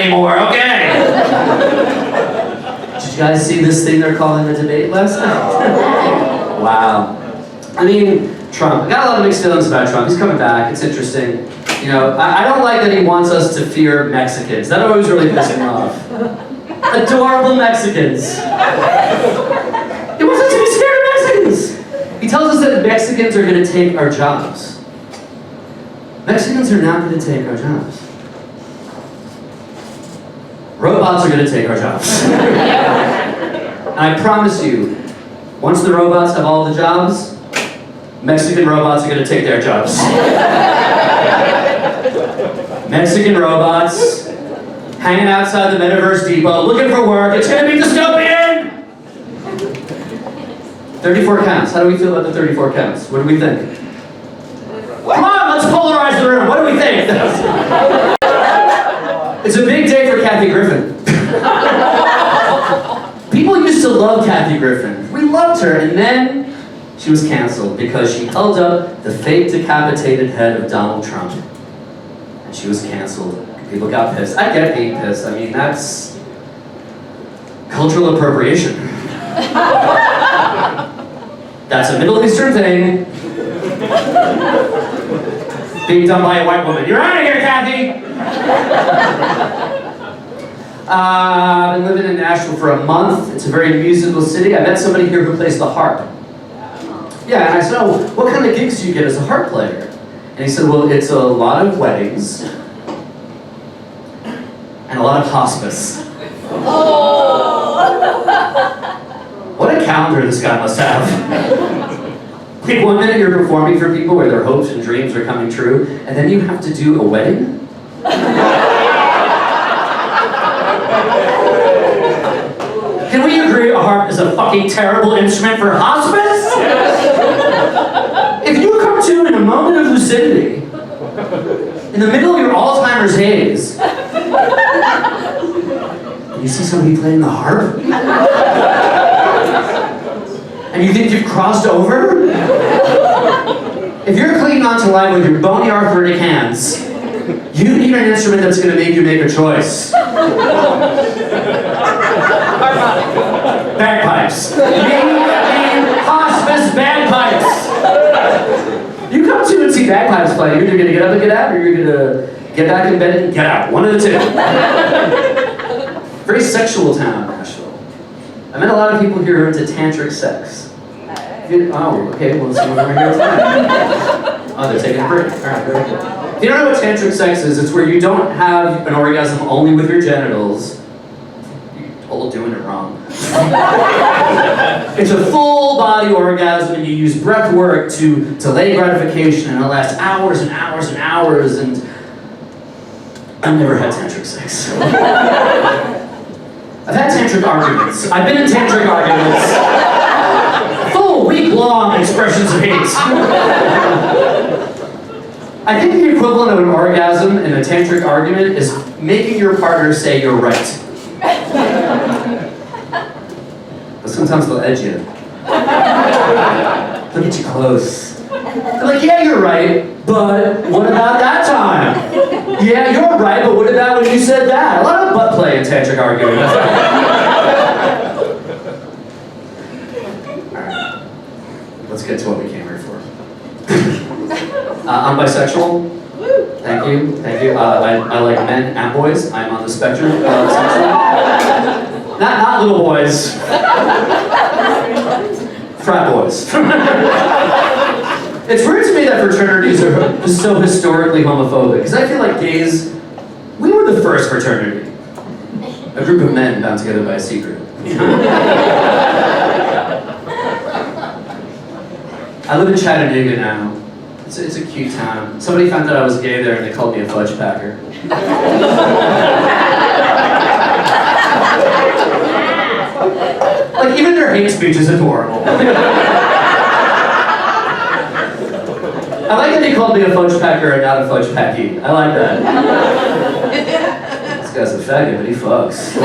anymore, okay? Did you guys see this thing they're calling a debate last night? Wow. I mean, Trump. I got a lot of mixed feelings about Trump. He's coming back. It's interesting. You know, I don't like that he wants us to fear Mexicans. That always really pisses me off. Adorable Mexicans. He wants us to be scared of Mexicans. He tells us that Mexicans are going to take our jobs. Mexicans are not going to take our jobs. Robots are going to take our jobs. And I promise you, once the robots have all the jobs, Mexican robots are going to take their jobs. Mexican robots hanging outside the Metaverse Depot, looking for work. It's going to be dystopian! 34 counts. How do we feel about the 34 counts? What do we think? Come on, let's polarize the room. What do we think? It's a big day for Kathy Griffin. People used to love Kathy Griffin. We loved her, and then she was canceled because she held up the fake decapitated head of Donald Trump. And she was canceled. People got pissed. I get being pissed. I mean, that's cultural appropriation. That's a Middle Eastern thing. Being done by a white woman. You're out of here, Kathy! I've been living in Nashville for a month. It's a very musical city. I met somebody here who plays the harp. Yeah, and I said, oh, what kind of gigs do you get as a harp player? And he said, well, it's a lot of weddings and a lot of hospice. What a calendar this guy must have. Like 1 minute you're performing for people where their hopes and dreams are coming true, and then you have to do a wedding? Can we agree a harp is a fucking terrible instrument for hospice? Yes. If you come to in a moment of lucidity, in the middle of your Alzheimer's haze, and you see somebody playing the harp, and you think you've crossed over? If you're clinging on to life with your bony arthritic hands, you need an instrument that's going to make you make a choice. Bagpipes. You need hospice bagpipes. You come to and see bagpipes play, you're either going to get up and get out, or you're going to get back in bed and get out. One of the two. Very sexual town, Nashville. I met a lot of people here who are into tantric sex. Oh, okay, well, someone over here tonight. Oh, they're taking a break. All right, very good. If you don't know what tantric sex is, it's where you don't have an orgasm only with your genitals. You're all doing it wrong. It's a full body orgasm, and you use breath work to delay gratification, and it lasts hours and hours and hours, and I've never had tantric sex. I've had tantric arguments. I've been in tantric arguments. Week-long expressions of hate. I think the equivalent of an orgasm in a tantric argument is making your partner say you're right. But sometimes they'll edge you. They'll get you close. They're like, yeah, you're right, but what about that time? Yeah, you're right, but what about when you said that? A lot of butt play in tantric argument. Let's get to what we came here for. I'm bisexual. Thank you, thank you. I like men and boys. I'm on the spectrum of sexual. Not little boys. Frat boys. It's weird to me that fraternities are so historically homophobic, because I feel like gays, we were the first fraternity. A group of men bound together by a secret. I live in Chattanooga now. It's a cute town. Somebody found out I was gay there and they called me a fudge packer. Like, even their hate speech is adorable. I like that they called me a fudge packer and not a fudge packy. I like that. This guy's a faggot, but he fucks.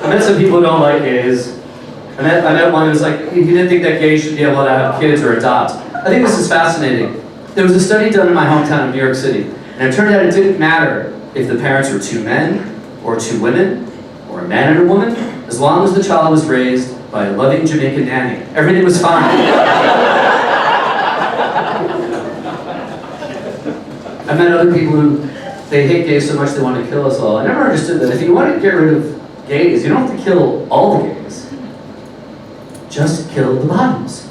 I met some people who don't like gays. I met one who was like, he didn't think that gays should be able to have kids or adopt. I think this is fascinating. There was a study done in my hometown of New York City, and it turned out it didn't matter if the parents were two men, or two women, or a man and a woman, as long as the child was raised by a loving Jamaican nanny. Everything was fine. I met other people who, they hate gays so much they want to kill us all. I never understood that. If you want to get rid of gays, you don't have to kill all the gays. Just kill the bottoms.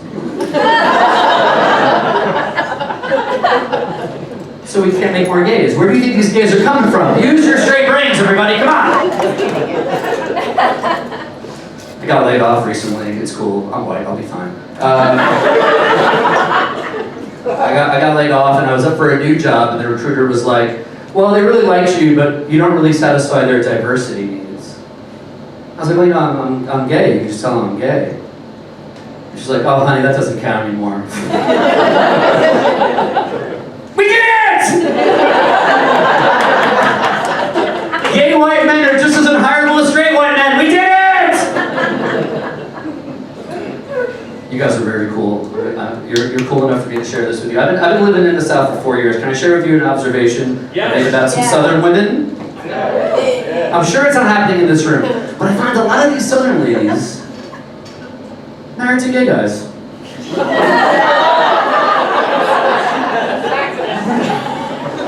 So we can't make more gays. Where do you think these gays are coming from? Use your straight brains, everybody, come on! I got laid off recently, it's cool. I'm white, I'll be fine. I got laid off and I was up for a new job and the recruiter was like, well, they really liked you, but you don't really satisfy their diversity needs. I was like, well, you know, I'm gay. You can just tell them I'm gay. She's like, oh, honey, that doesn't count anymore. We did it! Gay white men are just as unhireable as straight white men. We did it! You guys are very cool. You're cool enough for me to share this with you. I've been living in the South for 4 years. Can I share with you an observation made about some Southern women? I'm sure it's not happening in this room, but I find a lot of these Southern ladies married to gay guys.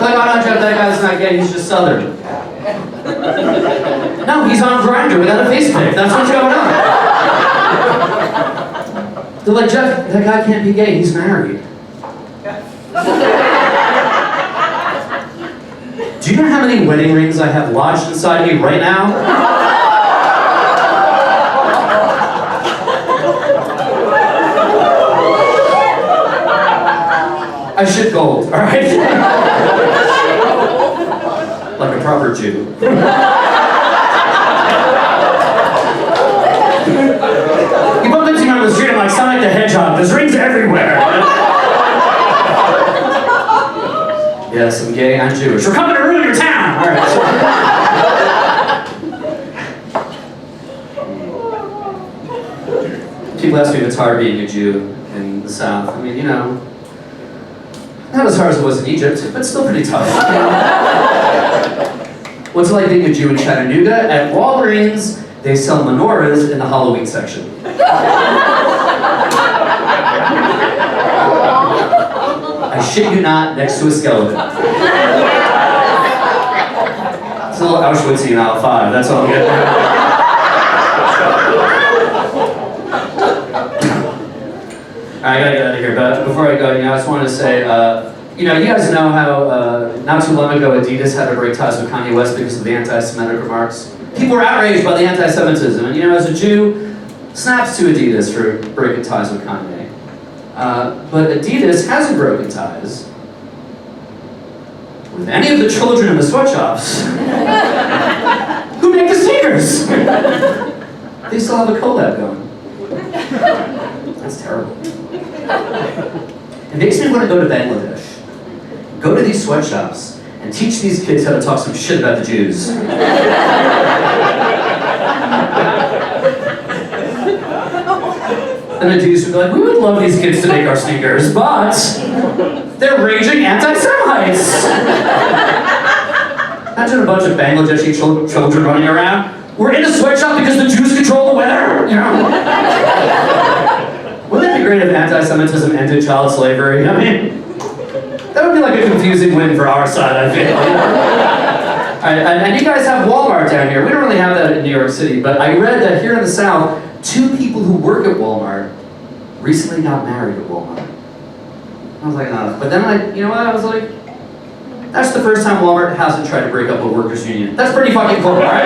Like, I'm not joking, that guy's not gay, he's just Southern. No, he's on Grindr without a face pic. That's what's going on. They're like, Jeff, that guy can't be gay, he's married. Do you know how many wedding rings I have lodged inside me right now? I shit gold, all right? Like a proper Jew. You bump into me on the street, I'm like Sonic the Hedgehog. There's rings everywhere. Yes, I'm gay and Jewish. We're coming to ruin your town! All right. People ask me if it's hard being a Jew in the South. I mean, you know, not as hard as it was in Egypt, but still pretty tough. What's it like being a Jew in Chattanooga? At Walgreens, they sell menorahs in the Halloween section. I shit you not, next to a skeleton. It's a little Auschwitzian out of 5, that's all I'm getting. I gotta get out of here, but before I go, you know, I just wanted to say, you know, you guys know how not too long ago Adidas had to break ties with Kanye West because of the anti-Semitic remarks. People were outraged by the anti-Semitism, and you know, as a Jew, snaps to Adidas for breaking ties with Kanye. But Adidas hasn't broken ties with any of the children in the sweatshops who make the sneakers. They still have a collab going. That's terrible. It makes me want to go to Bangladesh, go to these sweatshops, and teach these kids how to talk some shit about the Jews. And the Jews would be like, we would love these kids to make our sneakers, but they're raging anti-Semites. Imagine a bunch of Bangladeshi children running around. We're in a sweatshop because the Jews control the weather, you know? Wouldn't it be great if anti-Semitism ended child slavery? I mean, that would be like a confusing win for our side, I feel. And you guys have Walmart down here. We don't really have that in New York City, but I read that here in the South, 2 people who work at Walmart recently got married at Walmart. I was like, oh. But then you know what, I was like, that's the first time Walmart hasn't tried to break up a workers' union. That's pretty fucking cool, all right?